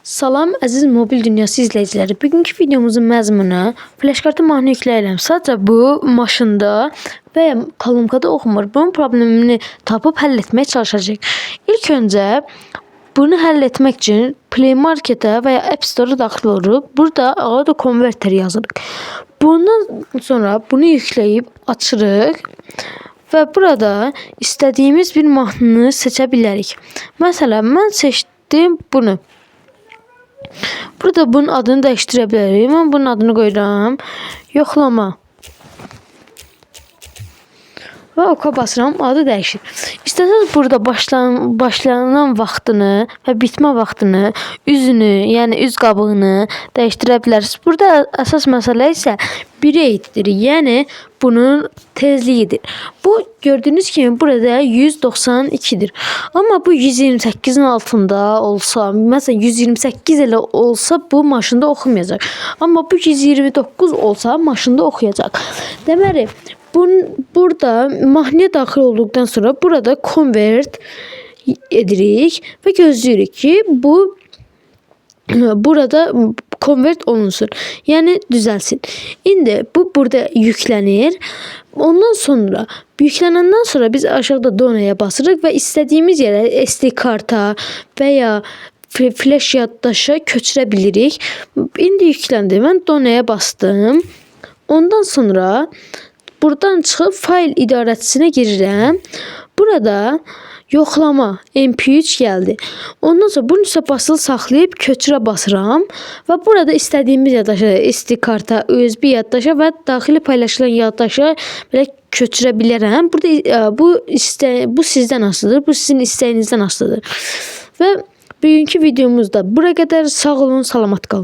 Salam əziz mobil dünyası izləyiciləri. Bugünkü videomuzun məzmunu flash kartı mahnı yükləyirəm. Sadəcə bu maşında və ya kolonkada oxumur. Bunun problemini tapıb həll etməyə çalışacağıq. İlk öncə bunu həll etmək üçün Play Marketə və ya App Store-a daxil oluruq. Burada Auto Converter yazırıq. Bundan sonra bunu yükləyib açırıq. Və burada istədiyimiz bir mahnını seçə bilərik. Məsələn, mən seçdim bunu. Burada bunun adını dəyişdirə bilərik. Mən bunun adını qoyuram. Yoxlama. Və oka basıram, adı dəyişir. İstəsəniz burada başlanan vaxtını və bitmə vaxtını, üzünü, yəni üz qabığını dəyişdirə bilərsiniz. Burada əsas məsələ isə bireyddir, yəni bunun tezliyidir. Bu gördüyünüz kimi burada 192'dir. Amma bu 128'in altında olsa, məsələn 128 elə olsa bu maşında oxumayacaq. Amma bu 129 olsa maşında oxuyacaq. Deməli, burada mahnıya daxil olduqdan sonra burada convert edirik və gözləyirik ki, bu burada convert olunsun. Yəni düzəlsin. İndi bu burada yüklənir. Ondan sonra yüklənəndən sonra biz aşağıda donaya basırıq və istədiyimiz yerə SD karta və ya flash yaddaşa köçürə bilirik. İndi yükləndi. Mən donaya bastım. Ondan sonra buradan çıxıb fayl idarəçisinə girirəm. Burada yoxlama MP3 gəldi. Ondan sonra bunun üstə basılı saxlayıb köçürə basıram və burada istədiyimiz yaddaşa, SD karta, USB yaddaşa və daxili paylaşılan yaddaşa belə köçürə bilərəm. Burada bu sizdən asılıdır. Bu sizin istəyinizdən asılıdır. Və bugünkü videomuzda bura qədər. Sağ olun, salamat qalın.